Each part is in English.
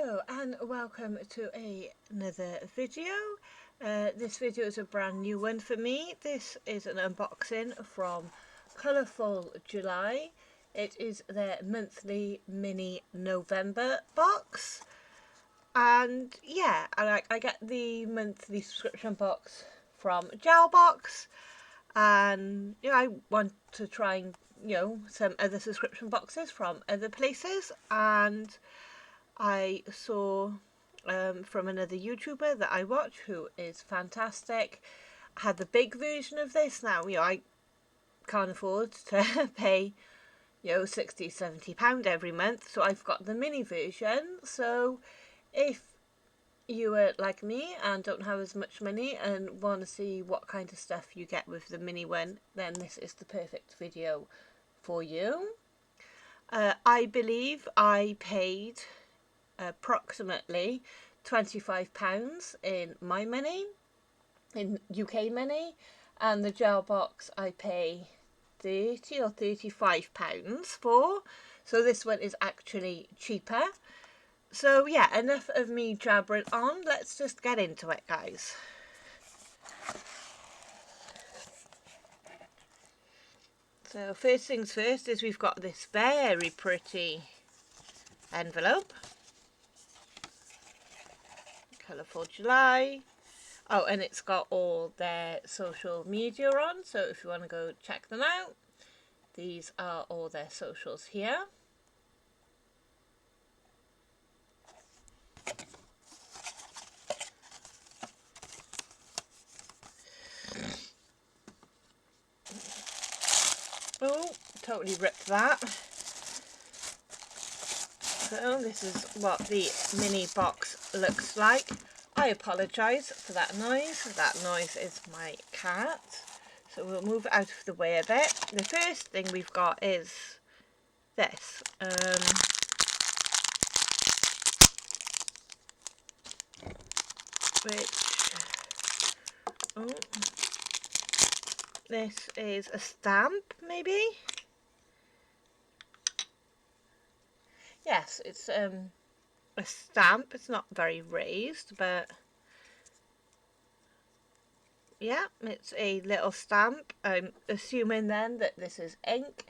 Hello and welcome to another video. This video is a brand new one for me. This is an unboxing from Colourful July. It is their monthly mini November box. And yeah, I get the monthly subscription box from Gel Box, and I want to try and some other subscription boxes from other places, and I saw from another YouTuber that I watch who is fantastic, had the big version of this. Now I can't afford to pay £60-70 every month, so I've got the mini version. So if you are like me and don't have as much money and want to see what kind of stuff you get with the mini one, then this is the perfect video for you. I believe I paid approximately £25 in my money, in UK money, and the gel box I pay £30 or £35 for, so this one is actually cheaper. So yeah, enough of me jabbering on, let's just get into it, guys. So first things first is we've got this very pretty envelope. Colourful July. Oh, and it's got all their social media on, so if you want to go check them out, these are all their socials here. Oh, totally ripped that. So this is what the mini box looks like. I apologise for that noise. That noise is my cat. So we'll move out of the way a bit. The first thing we've got is this. This is a stamp, maybe? Yes, it's a stamp. It's not very raised, but yeah, it's a little stamp. I'm assuming then that this is ink.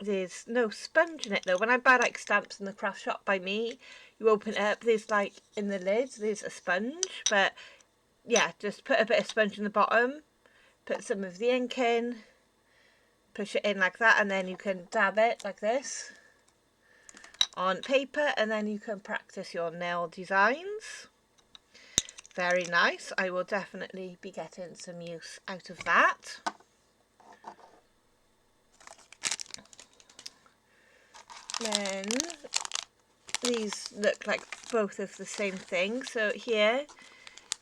There's no sponge in it though. When I buy like stamps in the craft shop by me, you open it up, there's like in the lid there's a sponge, but yeah, just put a bit of sponge in the bottom, put some of the ink in, push it in like that, and then you can dab it like this on paper, and then you can practice your nail designs. Very nice. I will definitely be getting some use out of that. Then these look like both of the same thing. So here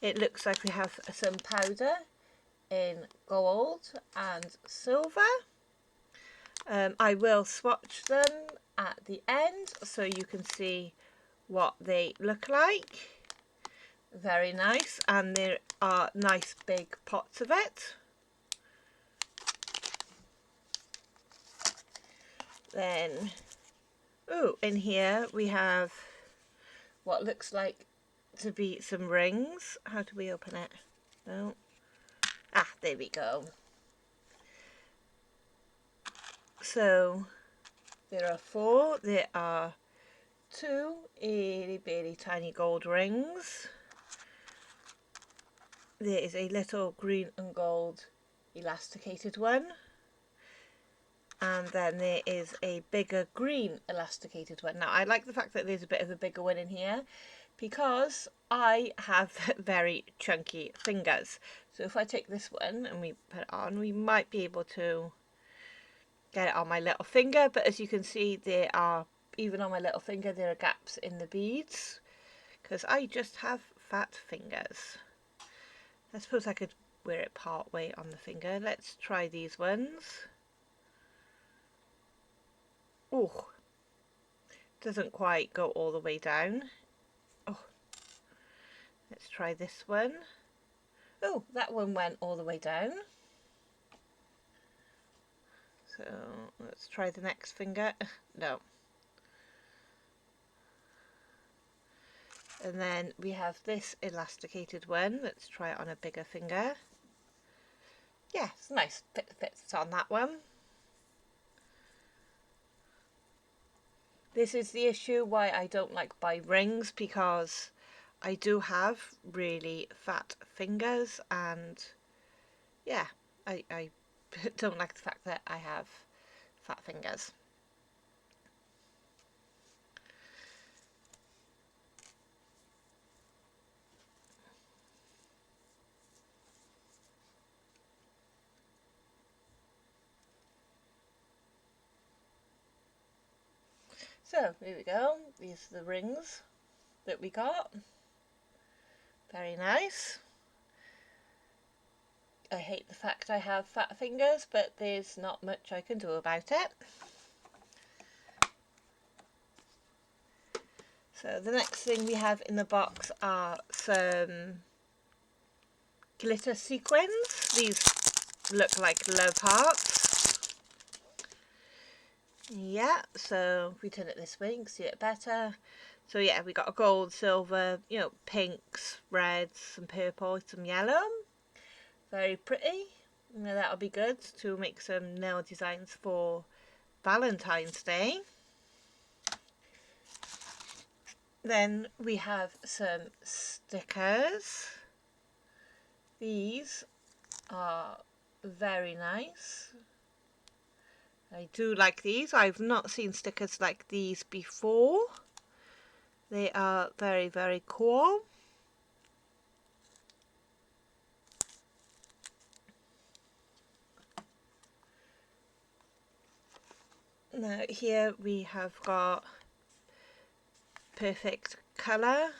it looks like we have some powder in gold and silver. I will swatch them at the end so you can see what they look like. Very nice, and there are nice big pots of it. Then, oh, in here we have what looks like to be some rings. How do we open it? No. Ah, there we go. So there are 4. There are 2 itty bitty tiny gold rings. There is a little green and gold elasticated one, and then there is a bigger green elasticated one. Now I like the fact that there's a bit of a bigger one in here because I have very chunky fingers. So if I take this one and we put it on, we might be able to get it on my little finger, but as you can see, there are, even on my little finger, there are gaps in the beads because I just have fat fingers. I suppose I could wear it part way on the finger. Let's try these ones. Oh, doesn't quite go all the way down. Oh, let's try this one. Oh, that one went all the way down. So let's try the next finger. No. And then we have this elasticated one. Let's try it on a bigger finger. Yeah, it's nice. Fits on that one. This is the issue why I don't like buy rings, because I do have really fat fingers, and yeah, I don't like the fact that I have fat fingers. So here we go. These are the rings that we got. Very nice. I hate the fact I have fat fingers, but there's not much I can do about it. So the next thing we have in the box are some glitter sequins. These look like love hearts. Yeah, so if we turn it this way, you can see it better. So yeah, we got a gold, silver, you know, pinks, reds, some purple, some yellow. Very pretty. You know, that'll be good to make some nail designs for Valentine's Day. Then we have some stickers. These are very nice. I do like these. I've not seen stickers like these before. They are very, very cool. Now here we have got perfect colour.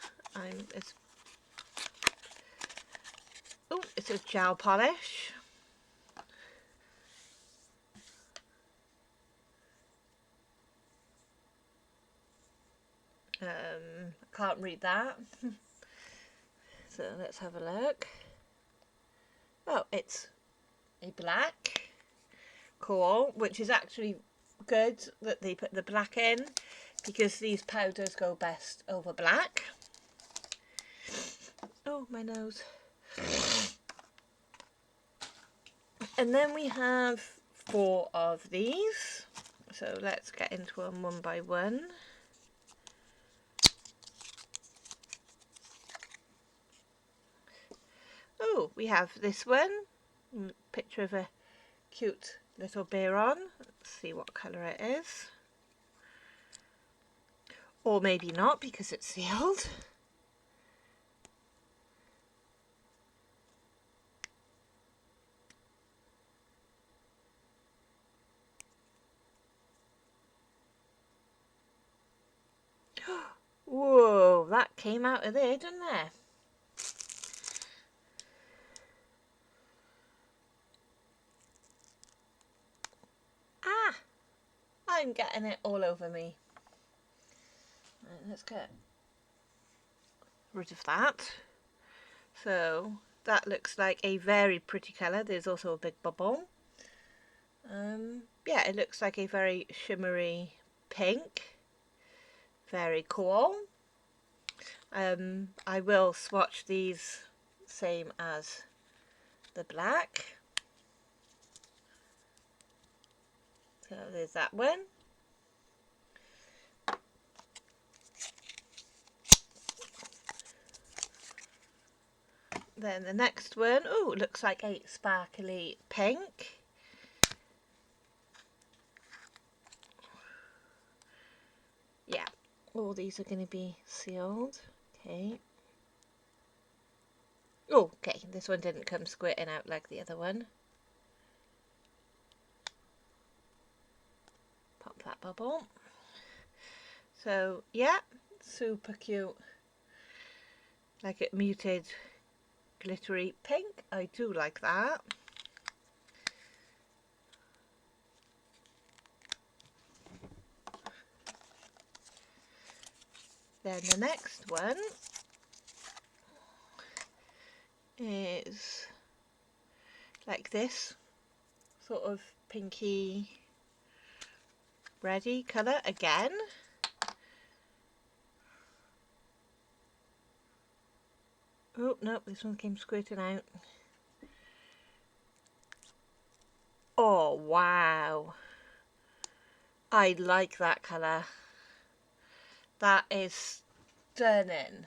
It's a gel polish. I can't read that. So let's have a look. Oh, it's a black. Cool, which is actually good that they put the black in, because these powders go best over black. Oh, my nose. And then we have 4 of these. So let's get into them one by one. Oh, we have this one. Picture of a cute little bear on. Let's see what colour it is. Or maybe not, because it's sealed. Whoa, that came out of there, didn't there? Ah, I'm getting it all over me. Right, let's get rid of that. So that looks like a very pretty colour. There's also a big bubble. Yeah, it looks like a very shimmery pink. Very cool. I will swatch these same as the black. So there's that one. Then the next one, oh, looks like a sparkly pink. Yeah, all these are going to be sealed. Okay. Oh, okay, this one didn't come squirting out like the other one. Pop that bubble. So, yeah, super cute. Like it muted glittery pink. I do like that. Then the next one is like this sort of pinky reddy colour again. Oh no, this one came squirting out. Oh wow, I like that colour. That is stunning.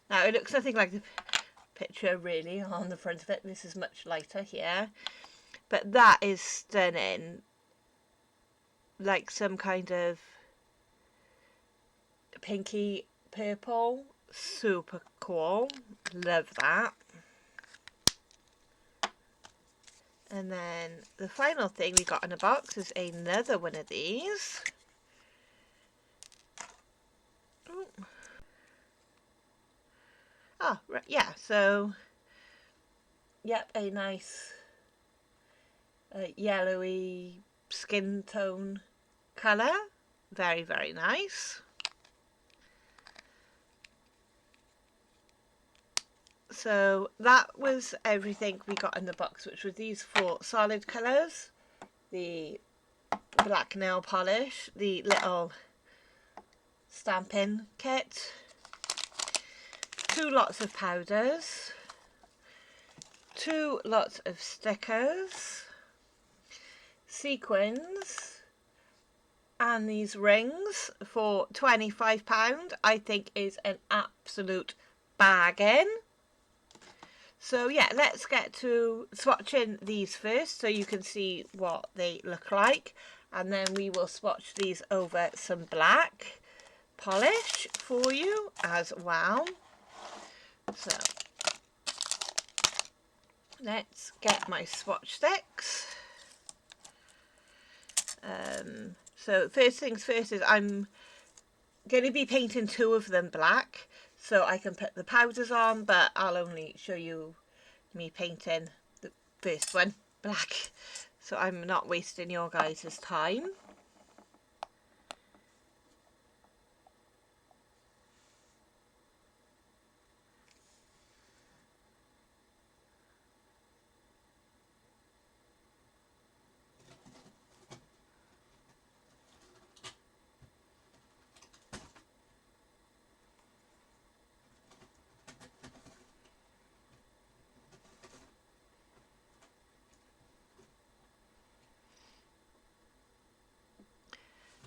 Now it looks nothing like the picture really on the front of it. This is much lighter here, but that is stunning. Like some kind of pinky purple. Super cool. Love that. And then the final thing we got in a box is another one of these. Oh, right, yeah, so, yep, a nice yellowy skin tone colour. Very, very nice. So that was everything we got in the box, which were these 4 solid colours. The black nail polish, the little stamping kit, 2 lots of powders, 2 lots of stickers, sequins, and these rings for £25. I think is an absolute bargain. So yeah, let's get to swatching these first so you can see what they look like, and then we will swatch these over some black polish for you as well. So let's get my swatch sticks. So first things first is I'm going to be painting 2 of them black so I can put the powders on, but I'll only show you me painting the first one black, so I'm not wasting your guys' time.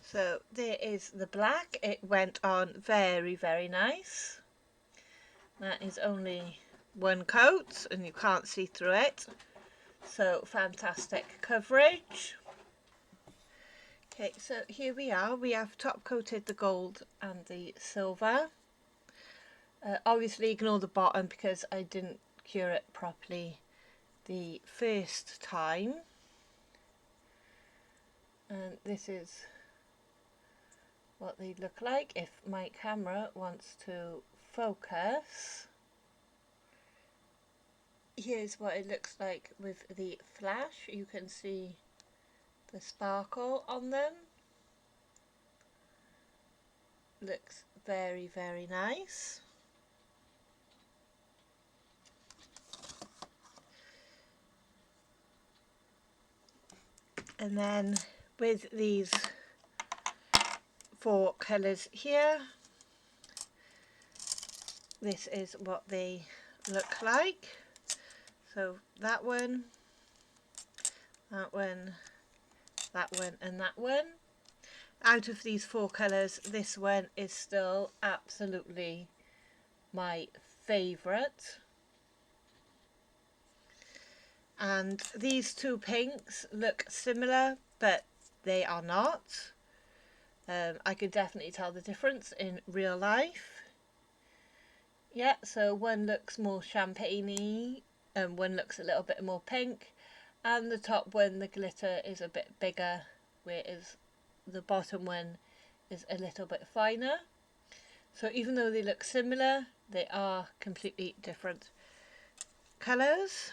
So there is the black. It went on very, very nice. That is only 1 coat and you can't see through it, so fantastic coverage. Okay, so here we are. We have top coated the gold and the silver. Obviously ignore the bottom because I didn't cure it properly the first time. And this is what they look like if my camera wants to focus. Here's what it looks like with the flash. You can see the sparkle on them. Looks very, very nice. And then with these 4 colours here, this is what they look like. So that one, that one, that one and that one. Out of these 4 colours, this one is still absolutely my favourite. And these 2 pinks look similar, but they are not. I could definitely tell the difference in real life. Yeah, so one looks more champagne-y and one looks a little bit more pink, and the top one, the glitter, is a bit bigger, whereas the bottom one is a little bit finer. So even though they look similar, they are completely different colours.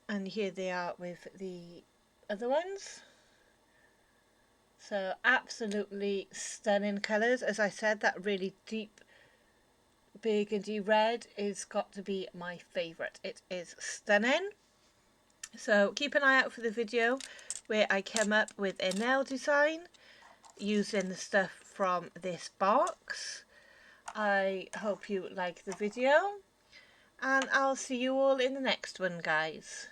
And here they are with the other ones. So absolutely stunning colours. As I said, that really deep burgundy red is got to be my favourite. It is stunning. So keep an eye out for the video where I came up with a nail design using the stuff from this box. I hope you like the video, and I'll see you all in the next one, guys.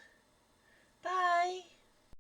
Bye!